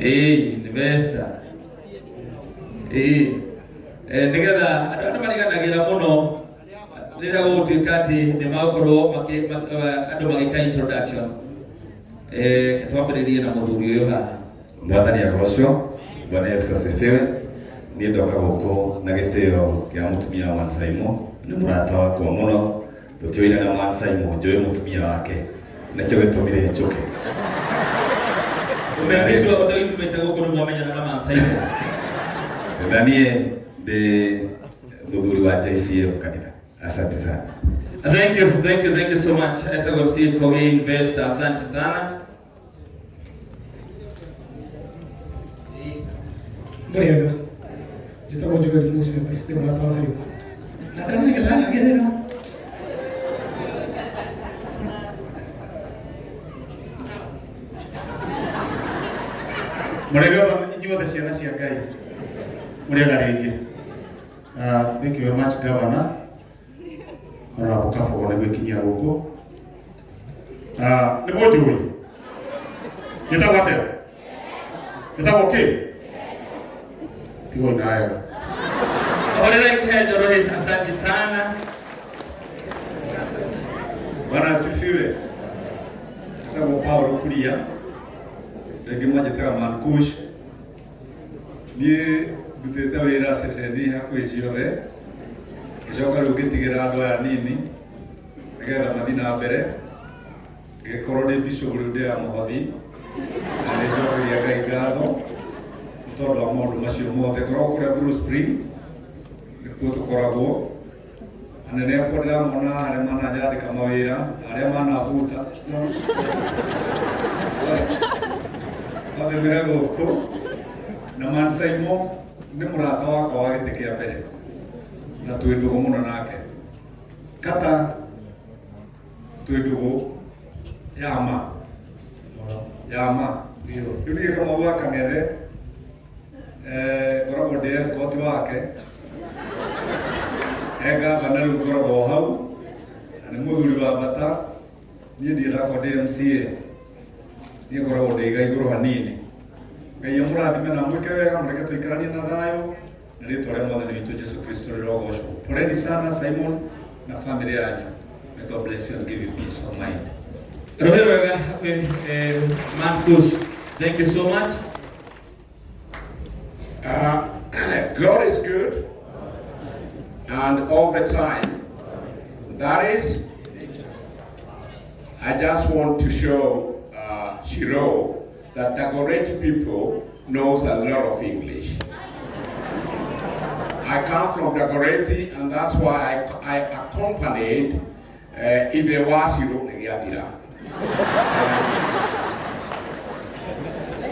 investor. Nigetha andu mariganagira muno rira gutuikati ni magoro andu magika introduction. Twambiririe na muthuri uyu haha. Mwathani agocwo, Bwana Yesu asifiwe. Ni ndoka guku na gitio kia mutumia wa symo, ni murata wakwa muno. Tutiwira na symo njoe mutumia wake. Nakio gitumire njuke. Umekishwa utaimete guku ni mwamenya na symo. Ndanie de muthuri wa JCA kanitha. Asante sana. Thank you so much. Etagomsi Kogi Investor, asante sana. Muriega. Jitabo juga di musim di mana tahu saya. Nada ni kelan lagi ni dah. Muriega inyo the siana siakai. Muriega lagi. Thank you very much, Governor. Honorable Kafo wana gwekinyia guku. Ni mojui. Gitabo atia. Gitabo okay. Tigo inaega. Orera kihenjo rohi, asante sana. Bwana asifiwe. Gitabo Paulo kulia. Ege moja tega kush. Ni guteta wira sesedi hakwiciore. Gicoka riu ngitigira andu aya nini nigetha mathi na mbere gikorwo ndi bishop riu ndi ya muhothi na ni njokeria Ngai ngatho tondu wa maundu macio mothe korwo kuria Blue Spring nikuo tukoragwo anene akwa ndiramona aria mananyandika mawira aria manabuta othe me guku na symo ni murata wakwa wa giti kia mbere na twindugo muno nake kata twindugo yama ndio yuni kama waka ngere gorabo de escort wake ega bana gorabo hau ani muthuri wa bata ni ndira ko DMCA ni gorabo de igai goro hanini ngai amurathime na mwike wega mureke tuikaranie na thayo ndio tole mwathani witu Yesu Kristo rogocwo. Poleni sana Simon na familia yanyu. May God bless you and give you peace of mind. Rohirega kush. Thank you so much. God is good and all the time. That is, I just want to show Shiro that Dagoretti people knows a lot of English. I come from Dagoretti, and that's why I accompanied Idewashiro Negiadira.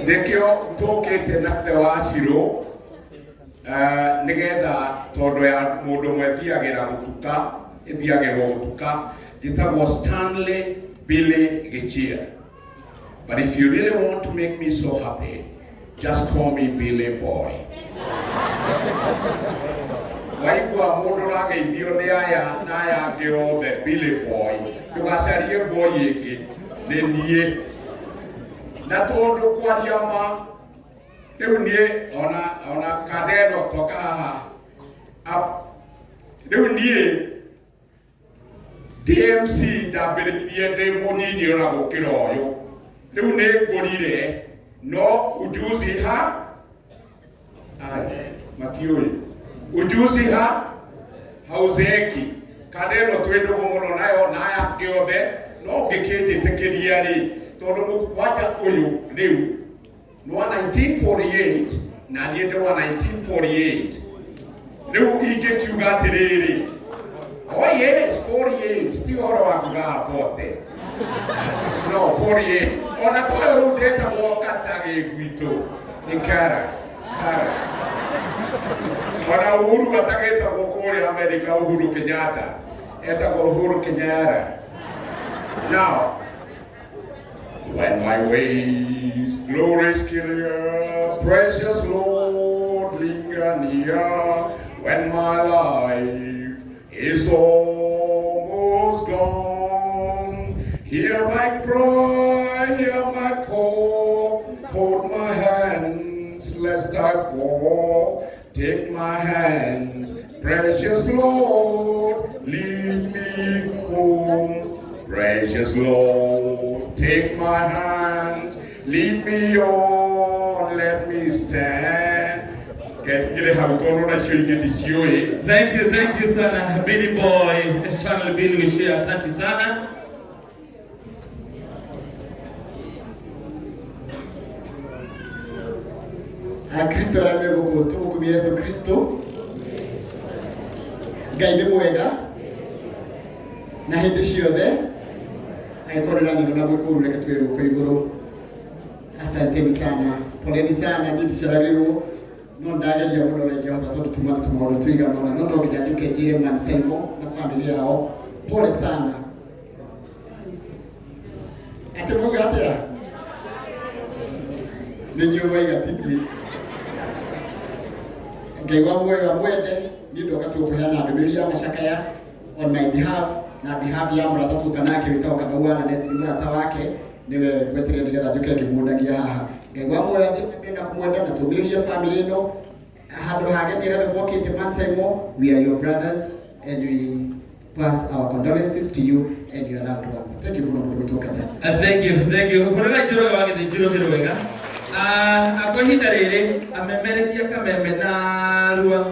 Nekio toke tenakdewashiro Negeda todo ya modo mwetiagera gutuka etiagera gutuka. It was Stanley Billy Gechia. But if you really want to make me so happy, just call me Billy Boy. Waigua mundu rageithio ni aya na aya ngiothe Billy Boy ndugacarie boy ingi ni nie na tondu kwaria ma riu nie ona kadeno toka haha riu nie DMC ndambiririe ndi munini ona gukira uyu riu ni ngurire no ujuzi ha Matioi ujuzi hauzeki kadeno twendo muno nayo naya giothe no ngikinditekeria ri tondu mukwaja uyu riu no 1948 na ndiende wa 1948 riu ingikiuga atiriri oh yes 48 ti horo wa kuga 40 no 48 ona toyo riu ndeta mwokatagi gwito ni kara Wana Uhuru atageta gukuri America Uhuru Kenyatta eta Uhuru Kenyatta. Now when my ways glorious clear, precious Lord linger near, when my life is almost gone, hear my cry, hear my call, hold my hands, lest I fall. Take my hand, precious Lord, lead me home. Precious Lord, take my hand, lead me on, let me stand. Thank you sana Billy Boy, this channel Billy we share, asante sana. Kristo arame guku tumukumia Yesu Kristo. Ngai ni mwega na hindi ciothe aikorera nyina na gwikuru reke tweru kwa iguru. Asanteni sana, poleni sana, ndicharagirwo no ndageria muno reke hota tondu tumaundu twigana na no nginya njuke njire man symo na familia yao pole sana. Ate muga atia ninyo waiga tiki Ngai wa mwega mwende ni ndoka tukuheana ndumiri ya mashakaya on my behalf na behalf ya murata tukanake witao kamaua na net murata wake niwe gweterera nigetha njuke ngimundagia haha. Ngai wa mwega ndenda kumwenda na tumiririe family no handu hage nirethe mokite man symo. We are your brothers and we pass our condolences to you and your loved ones. Thank you muno kutoka tena. Thank you. Horera jiro wage jiro hiro wega. Kwa hinda riri amemerekia kameme na rua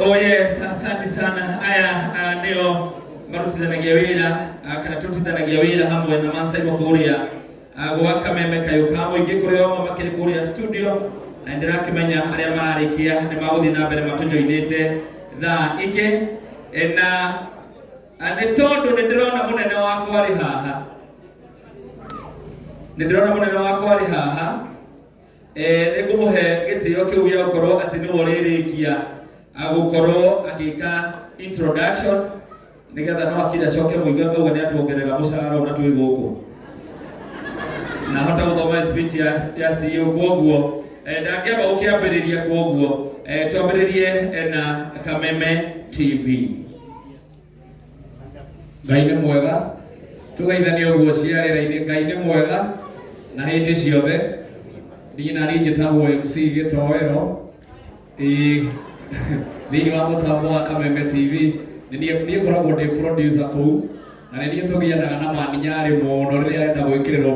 Oh yes, asante sana. Aya ndio marutithanagia wira kana tutithanagia wira hamwe na man symo kuria gwaka meme kayuka muingi kuria oma makiri kuria studio na ndirakimenya aria mararikia ni maguthi na mbere matujoinite tha ingi na ni tondu ni ndirona munene wakwa ari haha ningumuhe gitio kiu gia gukorwo ati ni woririkia agukorwo akika introduction nigetha no akira coke muiga ngauga ni atuongerera mucara ona twi guku na hota guthoma speech ya CEO kwoguo ndangĩamba gũkĩambĩrĩria kwoguo twambĩrĩrie na Kameme TV. Ngai nĩ mwega, tũgeithanie ũguo ciarĩra-inĩ. Ngai nĩ mwega na hĩndĩ ciothe. Ndina niĩ njĩtagwo MC Gĩtoero thĩinĩ wa mũtambo wa Kameme TV. Niĩ ngoragwo ndĩ producer kũu na nĩ niĩ tũgianaga na maninyarĩ mũno rĩrĩa arenda gwĩkĩrĩrwo